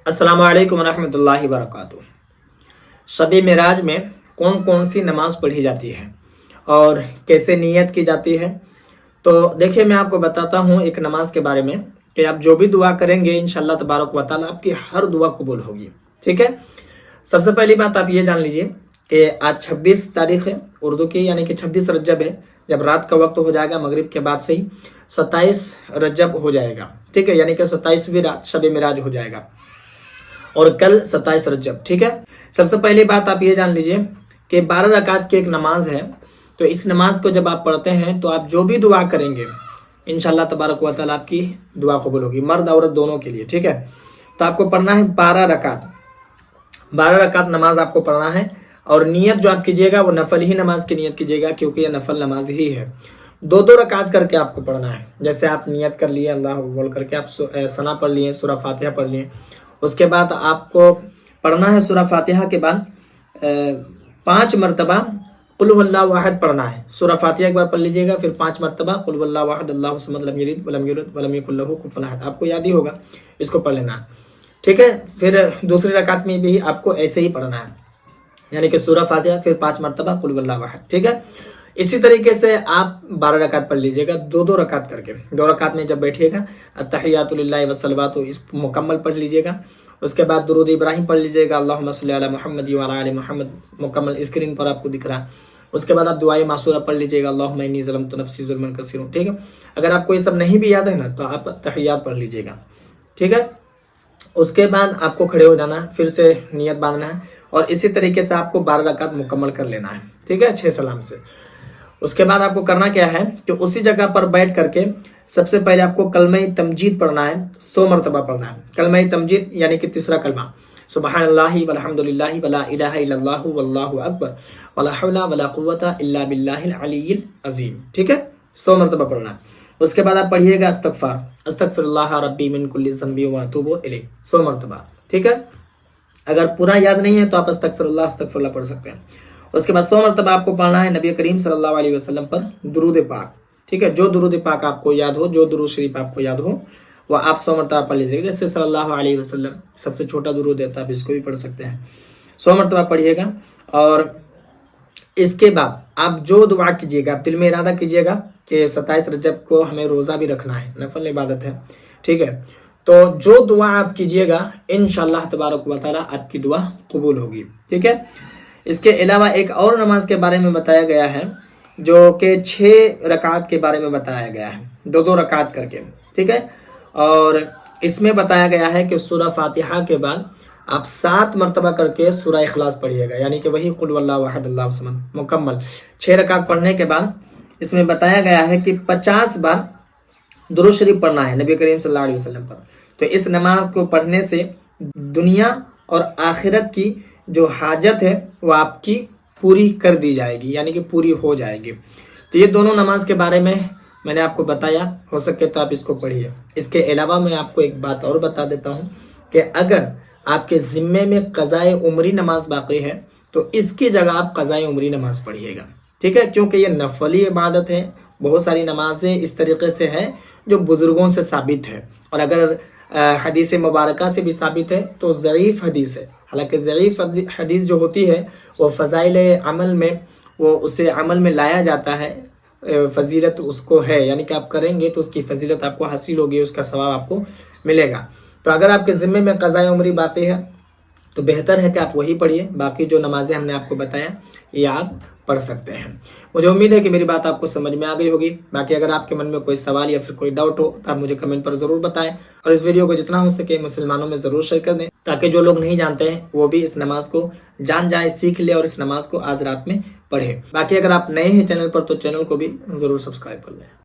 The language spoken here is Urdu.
السلام علیکم ورحمۃ اللہ وبرکاتہ۔ شب معراج میں کون کون سی نماز پڑھی جاتی ہے اور کیسے نیت کی جاتی ہے؟ تو دیکھیے، میں آپ کو بتاتا ہوں ایک نماز کے بارے میں کہ آپ جو بھی دعا کریں گے انشاءاللہ تبارک و تعالیٰ آپ کی ہر دعا قبول ہوگی، ٹھیک ہے؟ سب سے پہلی بات آپ یہ جان لیجئے کہ آج 26 تاریخ ہے اردو کی، یعنی کہ 26 رجب ہے۔ جب رات کا وقت ہو جائے گا مغرب کے بعد سے ہی 27 رجب ہو جائے گا، ٹھیک ہے؟ یعنی کہ 27ویں رات شب معراج ہو جائے گا اور کل 27 رجب، ٹھیک ہے؟ سب سے پہلی بات آپ یہ جان لیجئے کہ 12 رکعت کی ایک نماز ہے، تو اس نماز کو جب آپ پڑھتے ہیں تو آپ جو بھی دعا کریں گے انشاءاللہ تبارک و تعالیٰ آپ کی دعا قبول ہوگی، مرد عورت دونوں کے لیے، ٹھیک ہے؟ تو آپ کو پڑھنا ہے 12 رکعت، 12 رکعت نماز آپ کو پڑھنا ہے، اور نیت جو آپ کیجیے گا وہ نفل ہی نماز کی نیت کیجیے گا، کیونکہ یہ نفل نماز ہی ہے۔ دو رکعت کر کے آپ کو پڑھنا ہے، جیسے آپ نیت کر لیے اللہ بول کر کے آپ ثنا پڑھ لیے، سورہ فاتحہ پڑھ لیے، اس کے بعد آپ کو پڑھنا ہے سورہ فاتحہ کے بعد 5 مرتبہ قل هو اللہ احد پڑھنا ہے۔ سورہ فاتحہ ایک بار پڑھ لیجئے گا، پھر 5 مرتبہ قل هو اللہ احد اللہ الصمد لم یلد ولم یولد ولم یکن له کفوا احد، آپ کو یاد ہی ہوگا، اس کو پڑھ لینا ہے، ٹھیک ہے؟ پھر دوسری رکعت میں بھی آپ کو ایسے ہی پڑھنا ہے، یعنی کہ سورہ فاتحہ پھر 5 مرتبہ قل هو اللہ احد، ٹھیک ہے؟ اسی طریقے سے آپ 12 رکعت پڑھ لیجئے گا، دو رکعت کر کے۔ 2 رکعت میں جب بیٹھیے گا التحیات للہ والصلوات اس مکمل پڑھ لیجئے گا، اس کے بعد درود ابراہیم پڑھ لیجئے گا، اللہم صلی علی محمد وعلی آل محمد، مکمل اسکرین پر آپ کو دکھ رہا ہے۔ اس کے بعد آپ دعائے معصورہ پڑھ لیجئے گا، اللہم انی ظلمت نفسی ظلما کثیرا، ٹھیک ہے؟ اگر آپ کو یہ سب نہیں بھی یاد ہے نا تو آپ تحیات پڑھ لیجئے گا، ٹھیک ہے؟ اس کے بعد آپ کو کھڑے ہو جانا ہے، پھر سے نیت باندھنا ہے، اور اسی طریقے سے آپ کو 12 رکعت مکمل کر لینا ہے، ٹھیک ہے؟ 6 سلام سے۔ اس کے بعد آپ کو کرنا کیا ہے کہ اسی جگہ پر بیٹھ کر کے سب سے پہلے آپ کو کلمہ تمجید پڑھنا ہے، 100 مرتبہ پڑھنا ہے۔ کلمہ تمجید یعنی کہ تیسرا کلمہ، سبحان اللہ والحمد للہ ولا الہ الا اللہ واللہ اکبر ولا حول ولا قوت الا باللہ العلی العظیم، ٹھیک ہے؟ 100 مرتبہ پڑھنا ہے۔ اس کے بعد آپ پڑھیے گا استغفر اللہ ربی من کل ذنب واتوب الیہ، 100 مرتبہ، ٹھیک ہے؟ اگر پورا یاد نہیں ہے تو آپ استغفر اللہ پڑھ سکتے ہیں۔ اس کے بعد 100 مرتبہ آپ کو پڑھنا ہے نبی کریم صلی اللہ علیہ وسلم پر درود پاک، ٹھیک ہے؟ جو درود پاک آپ کو یاد ہو، جو درود شریف آپ کو یاد ہو وہ آپ 100 مرتبہ پڑھ لیجیے گا، جیسے صلی اللہ علیہ وسلم سب سے چھوٹا درود ہے، آپ اس کو بھی پڑھ سکتے ہیں، 100 مرتبہ پڑھیے گا۔ اور اس کے بعد آپ جو دعا کیجیے گا، آپ دل میں ارادہ کیجیے گا کہ 27 رجب کو ہمیں روزہ بھی رکھنا ہے، نفل عبادت ہے، ٹھیک ہے؟ تو جو دعا آپ کیجیے گا انشاءاللہ تبارک و تعالیٰ آپ کی دعا قبول ہوگی، ٹھیک ہے؟ اس کے علاوہ ایک اور نماز کے بارے میں بتایا گیا ہے جو کہ 6 رکعت کے بارے میں بتایا گیا ہے، 2 رکعت کر کے، ٹھیک ہے؟ اور اس میں بتایا گیا ہے کہ سورہ فاتحہ کے بعد آپ 7 مرتبہ کر کے سورہ اخلاص پڑھیے گا، یعنی کہ وہی قل هو اللہ احد اللہ الصمد مکمل 6 رکعت پڑھنے کے بعد اس میں بتایا گیا ہے کہ 50 بار درود شریف پڑھنا ہے نبی کریم صلی اللہ علیہ وسلم پر۔ تو اس نماز کو پڑھنے سے دنیا اور آخرت کی جو حاجت ہے وہ آپ کی پوری کر دی جائے گی، یعنی کہ پوری ہو جائے گی۔ تو یہ دونوں نماز کے بارے میں نے آپ کو بتایا، ہو سکے تو آپ اس کو پڑھیے۔ اس کے علاوہ میں آپ کو ایک بات اور بتا دیتا ہوں کہ اگر آپ کے ذمے میں قضائے عمری نماز باقی ہے تو اس کی جگہ آپ قضائے عمری نماز پڑھیے گا، ٹھیک ہے؟ کیونکہ یہ نفلی عبادت ہے، بہت ساری نمازیں اس طریقے سے ہیں جو بزرگوں سے ثابت ہے، اور اگر حدیث مبارکہ سے بھی ثابت ہے تو ضعیف حدیث ہے۔ حالانکہ ضعیف حدیث جو ہوتی ہے وہ فضائل عمل میں وہ اسے عمل میں لایا جاتا ہے، فضیلت اس کو ہے، یعنی کہ آپ کریں گے تو اس کی فضیلت آپ کو حاصل ہوگی، اس کا ثواب آپ کو ملے گا۔ تو اگر آپ کے ذمے میں قضاء عمری باقی ہے تو بہتر ہے کہ آپ وہی پڑھیے، باقی جو نمازیں ہم نے آپ کو بتایا یہ آپ پڑھ سکتے ہیں۔ مجھے امید ہے کہ میری بات آپ کو سمجھ میں آ گئی ہوگی۔ باقی اگر آپ کے من میں کوئی سوال یا پھر کوئی ڈاؤٹ ہو تو آپ مجھے کمنٹ پر ضرور بتائیں، اور اس ویڈیو کو جتنا ہو سکے مسلمانوں میں ضرور شیئر کر دیں، تاکہ جو لوگ نہیں جانتے ہیں وہ بھی اس نماز کو جان جائے، سیکھ لے، اور اس نماز کو آج رات میں پڑھے۔ باقی اگر آپ نئے ہیں چینل پر تو چینل کو بھی ضرور سبسکرائب کر لیں۔